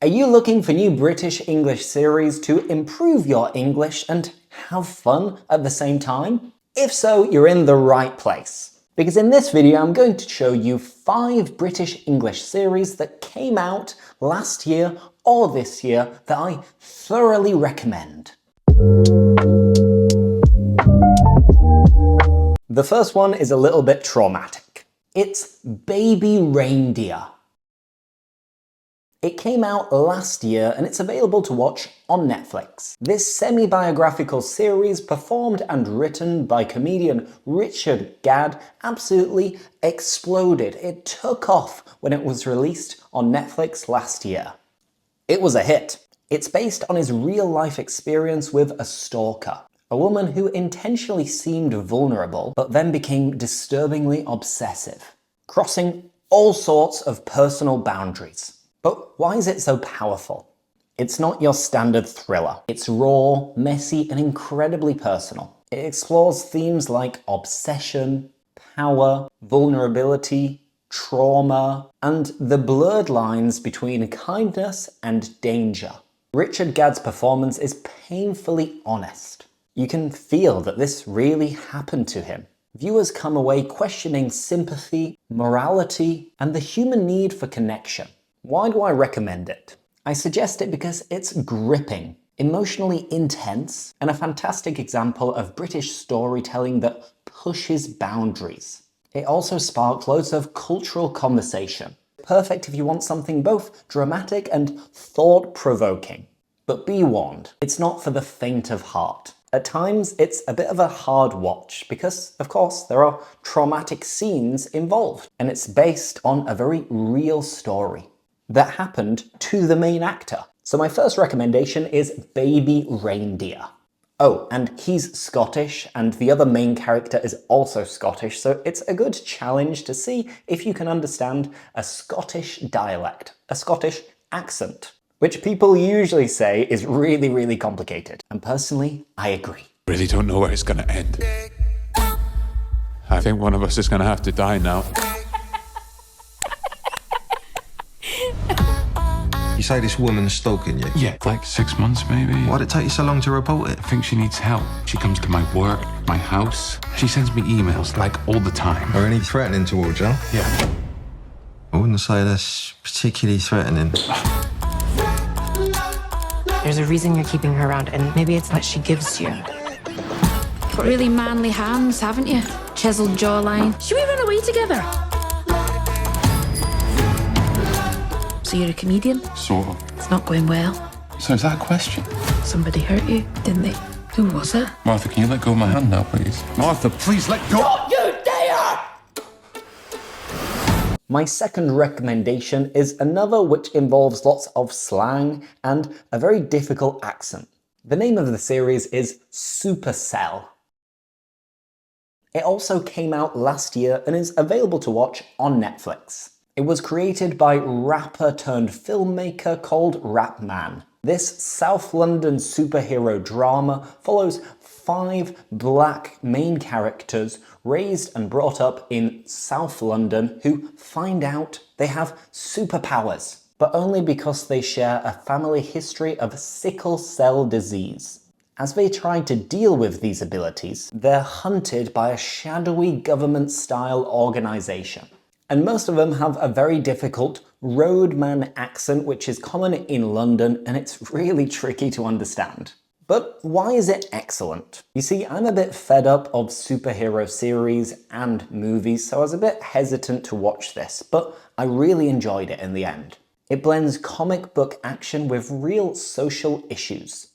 Are you looking for new British English series to improve your English and have fun at the same time? If so, you're in the right place. Because in this video, I'm going to show you 5 British English series that came out last year or this year that I thoroughly recommend. The first one is a little bit traumatic. It's Baby Reindeer. It came out last year and it's available to watch on Netflix. This semi-biographical series, performed and written by comedian Richard Gadd, absolutely exploded. It took off when it was released on Netflix last year. It was a hit. It's based on his real-life experience with a stalker, a woman who intentionally seemed vulnerable but then became disturbingly obsessive, crossing all sorts of personal boundaries. But why is it so powerful? It's not your standard thriller. It's raw, messy, and incredibly personal. It explores themes like obsession, power, vulnerability, trauma, and the blurred lines between kindness and danger. Richard Gadd's performance is painfully honest. You can feel that this really happened to him. Viewers come away questioning sympathy, morality, and the human need for connection. Why do I recommend it? I suggest it because it's gripping, emotionally intense, and a fantastic example of British storytelling that pushes boundaries. It also sparked loads of cultural conversation. Perfect if you want something both dramatic and thought-provoking. But be warned, it's not for the faint of heart. At times, it's a bit of a hard watch because, of course, there are traumatic scenes involved, and it's based on a very real story that happened to the main actor. So my first recommendation is Baby Reindeer. Oh, and he's Scottish, and the other main character is also Scottish, so it's a good challenge to see if you can understand a Scottish dialect, a Scottish accent, which people usually say is really, really complicated. And personally, I agree. Really don't know where it's gonna end. I think one of us is gonna have to die now. You say this woman's stalking you? Yeah, like 6 months maybe. Why'd it take you so long to report it? I think she needs help. She comes to my work, my house. She sends me emails like all the time. Are any threatening towards you? Yeah. I wouldn't say that's particularly threatening. There's a reason you're keeping her around, and maybe it's what she gives you. Got really manly hands, haven't you? Chiseled jawline. Should we run away together? So you're a comedian? Sort of. It's not going well. So is that a question? Somebody hurt you, didn't they? Who was it? Martha, can you let go of my hand now, please? Martha, please let go! Don't you dare! My second recommendation is another which involves lots of slang and a very difficult accent. The name of the series is Supacell. It also came out last year and is available to watch on Netflix. It was created by rapper turned filmmaker called Rapman. This South London superhero drama follows 5 black main characters raised and brought up in South London who find out they have superpowers, but only because they share a family history of sickle cell disease. As they try to deal with these abilities, they're hunted by a shadowy government-style organization. And most of them have a very difficult roadman accent, which is common in London, and it's really tricky to understand. But why is it excellent? You see, I'm a bit fed up of superhero series and movies, so I was a bit hesitant to watch this, but I really enjoyed it in the end. It blends comic book action with real social issues.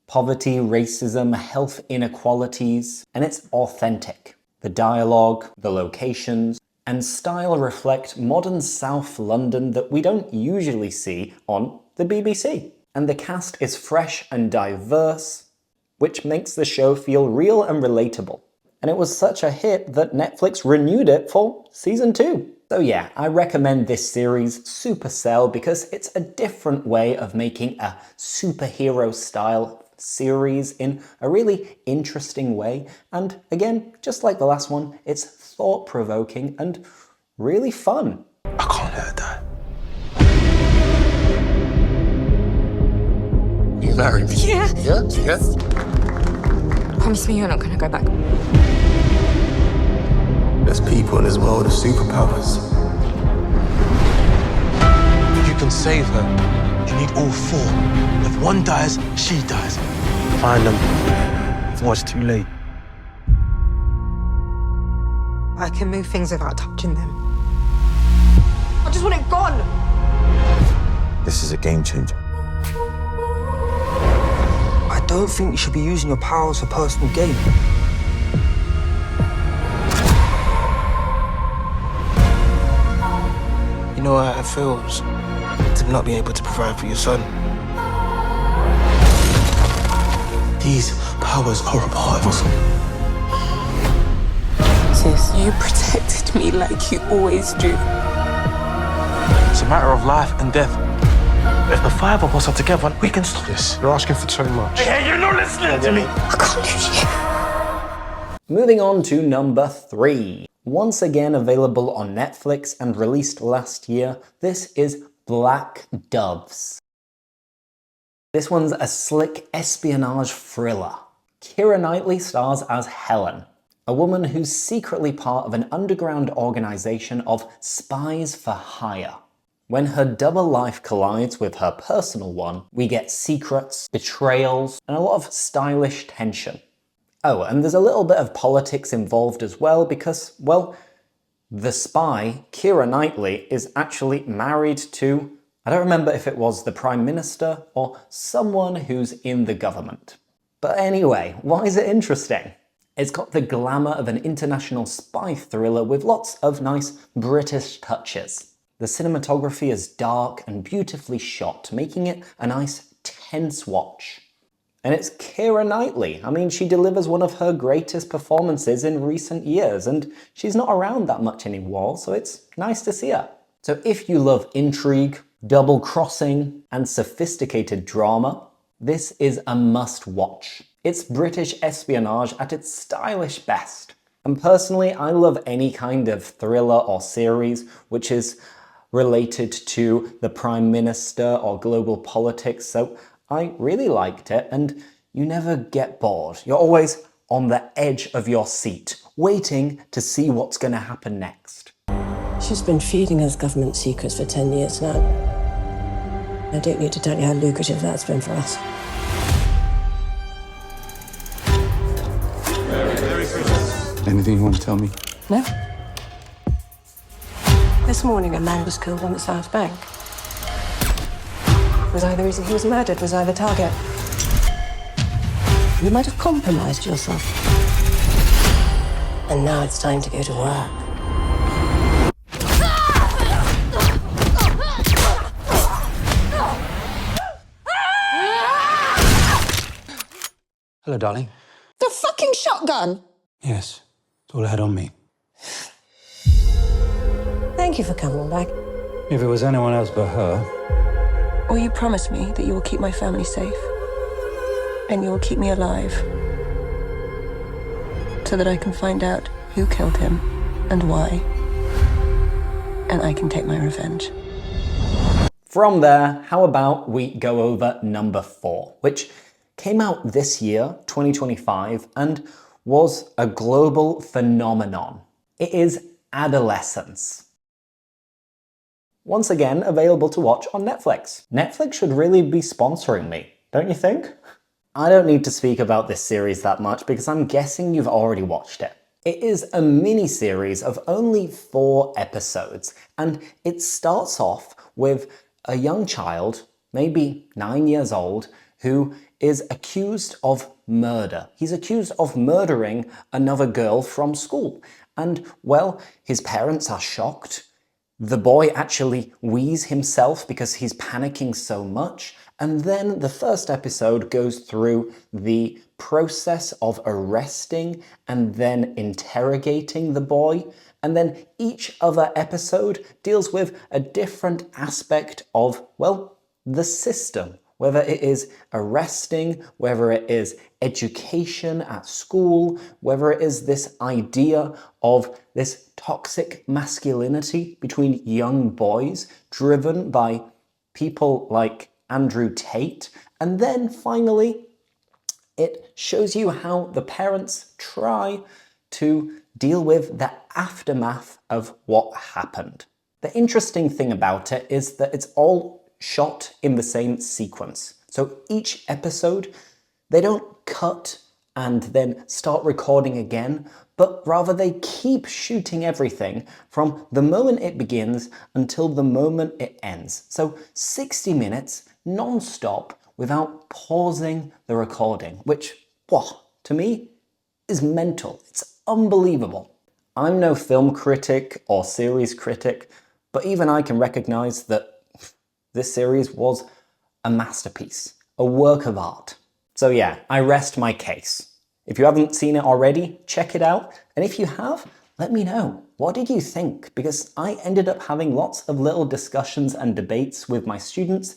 Poverty, racism, health inequalities, and it's authentic. The dialogue, the locations, and style reflect modern South London that we don't usually see on the BBC. And the cast is fresh and diverse, which makes the show feel real and relatable. And it was such a hit that Netflix renewed it for season 2. So yeah, I recommend this series, Supacell, because it's a different way of making a superhero style series in a really interesting way. And again, just like the last one, it's thought-provoking and really fun. I can't let her die. marry me? Yeah. Yeah? Yeah? Promise me you're not gonna go back. There's people in this world with superpowers. You can save her. You need all four. If one dies, she dies. Find them before it's too late. I can move things without touching them. I just want it gone. This is a game changer. I don't think you should be using your powers for personal gain. You know how it feels to not be able to provide for your son. These powers are a part of us. Sis, you protected me like you always do. It's a matter of life and death. If the five of us are together, we can stop this. You're asking for too much. Hey, you're not listening to me. I can't lose you. Moving on to number 3. Once again available on Netflix and released last year, this is Black Doves. This one's a slick espionage thriller. Keira Knightley stars as Helen, a woman who's secretly part of an underground organization of spies for hire. When her double life collides with her personal one, we get secrets, betrayals, and a lot of stylish tension. Oh, and there's a little bit of politics involved as well because, well, the spy, Keira Knightley, is actually married to, I don't remember if it was the Prime Minister or someone who's in the government. But anyway, why is it interesting? It's got the glamour of an international spy thriller with lots of nice British touches. The cinematography is dark and beautifully shot, making it a nice, tense watch. And it's Keira Knightley. I mean, she delivers one of her greatest performances in recent years, and she's not around that much anymore, so it's nice to see her. So if you love intrigue, double-crossing, and sophisticated drama, this is a must-watch. It's British espionage at its stylish best. And personally, I love any kind of thriller or series which is related to the Prime Minister or global politics, so I really liked it, and you never get bored. You're always on the edge of your seat, waiting to see what's going to happen next. She's been feeding us government secrets for 10 years now. I don't need to tell you how lucrative that's been for us. Anything you want to tell me? No. This morning, a man was killed on the South Bank. Was I the reason he was murdered? Was I the target? You might have compromised yourself. And now it's time to go to work. Hello, darling. The fucking shotgun! Yes, it's all I had on me. Thank you for coming back. If it was anyone else but her. Will you promise me that you will keep my family safe? And you will keep me alive? So that I can find out who killed him and why. And I can take my revenge. From there, how about we go over number 4, which came out this year, 2025, and was a global phenomenon. It is Adolescence. Once again, available to watch on Netflix. Netflix should really be sponsoring me, don't you think? I don't need to speak about this series that much because I'm guessing you've already watched it. It is a mini-series of only 4 episodes, and it starts off with a young child, maybe 9 years old, who is accused of murder. He's accused of murdering another girl from school. And, well, his parents are shocked. The boy actually wheezes himself because he's panicking so much. And then the first episode goes through the process of arresting and then interrogating the boy. And then each other episode deals with a different aspect of, well, the system. Whether it is arresting, whether it is education at school, whether it is this idea of this toxic masculinity between young boys driven by people like Andrew Tate, and then finally it shows you how the parents try to deal with the aftermath of what happened. The interesting thing about it is that it's all shot in the same sequence. So each episode, they don't cut and then start recording again, but rather they keep shooting everything from the moment it begins until the moment it ends. So 60 minutes non-stop without pausing the recording, which, to me, is mental. It's unbelievable. I'm no film critic or series critic, but even I can recognize that this series was a masterpiece, a work of art. So yeah, I rest my case. If you haven't seen it already, check it out. And if you have, let me know. What did you think? Because I ended up having lots of little discussions and debates with my students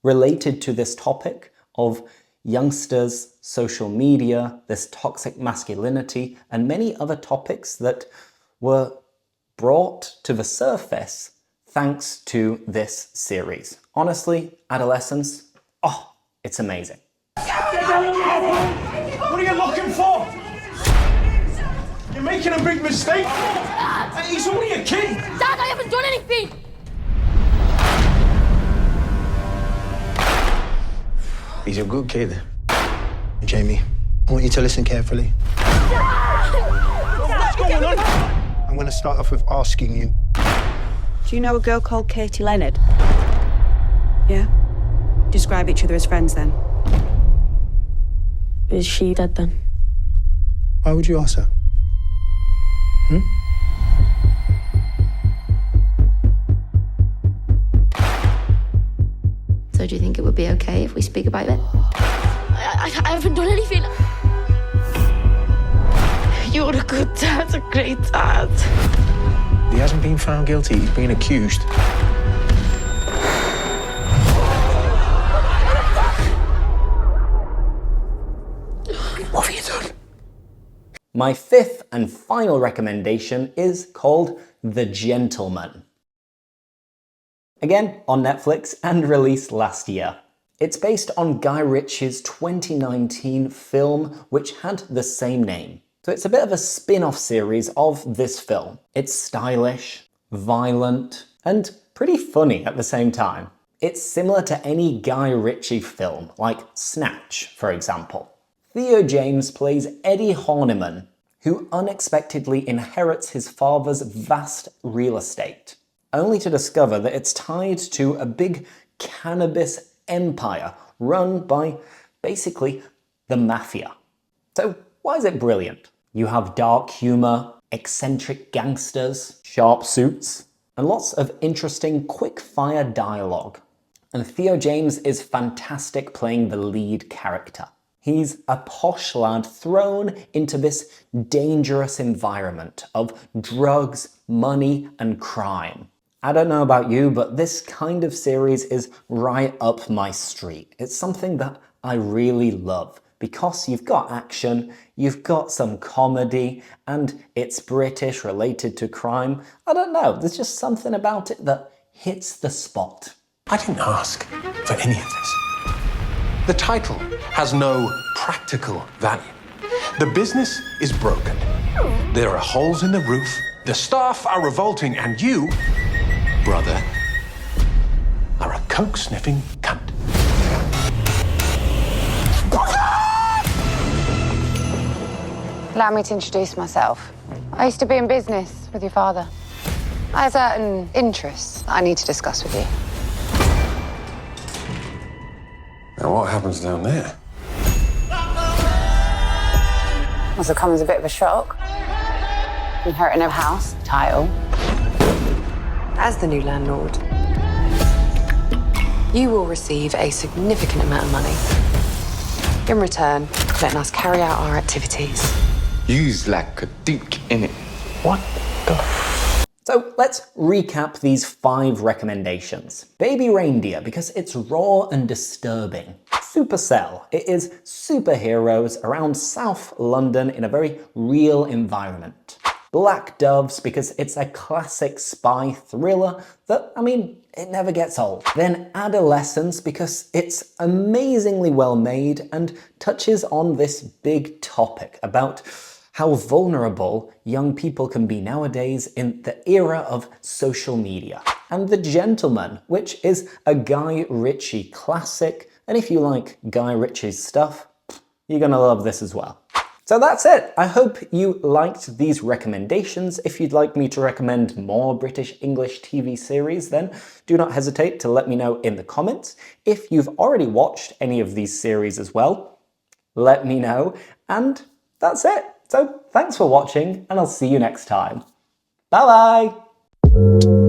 related to this topic of youngsters, social media, this toxic masculinity, and many other topics that were brought to the surface thanks to this series. Honestly, Adolescence, it's amazing. What are you looking for? You're making a big mistake. He's only a kid. Dad, I haven't done anything! He's a good kid. Jamie, I want you to listen carefully. What's going on? I'm going to start off with asking you. Do you know a girl called Katie Leonard? Yeah? Describe each other as friends then. Is she dead then? Why would you ask her? So do you think it would be okay if we speak about it? I haven't done anything. You're a good dad, a great dad. He hasn't been found guilty, he's been accused. What have you done? My fifth and final recommendation is called The Gentleman. Again, on Netflix and released last year. It's based on Guy Ritchie's 2019 film, which had the same name. So it's a bit of a spin-off series of this film. It's stylish, violent, and pretty funny at the same time. It's similar to any Guy Ritchie film, like Snatch, for example. Theo James plays Eddie Horniman, who unexpectedly inherits his father's vast real estate, only to discover that it's tied to a big cannabis empire run by, basically, the mafia. So why is it brilliant? You have dark humor, eccentric gangsters, sharp suits, and lots of interesting quick-fire dialogue. And Theo James is fantastic playing the lead character. He's a posh lad thrown into this dangerous environment of drugs, money, and crime. I don't know about you, but this kind of series is right up my street. It's something that I really love because you've got action, you've got some comedy, and it's British related to crime. I don't know, there's just something about it that hits the spot. I didn't ask for any of this. The title has no practical value. The business is broken. There are holes in the roof, the staff are revolting, and you, brother, are a coke-sniffing cunt. Allow me to introduce myself. I used to be in business with your father. I have certain interests that I need to discuss with you. Now, what happens down there? Must have come as a bit of a shock. Inheriting a house, title. As the new landlord, you will receive a significant amount of money in return for letting us carry out our activities. You's like a duke, innit? What the? So let's recap these 5 recommendations. Baby Reindeer, because it's raw and disturbing. Supacell, it is superheroes around South London in a very real environment. Black Doves because it's a classic spy thriller that, I mean, it never gets old. Then Adolescence because it's amazingly well made and touches on this big topic about how vulnerable young people can be nowadays in the era of social media. And The Gentleman, which is a Guy Ritchie classic, and if you like Guy Ritchie's stuff, you're gonna love this as well. So that's it. I hope you liked these recommendations. If you'd like me to recommend more British English TV series, then do not hesitate to let me know in the comments. If you've already watched any of these series as well, let me know. And that's it. So thanks for watching, and I'll see you next time. Bye bye!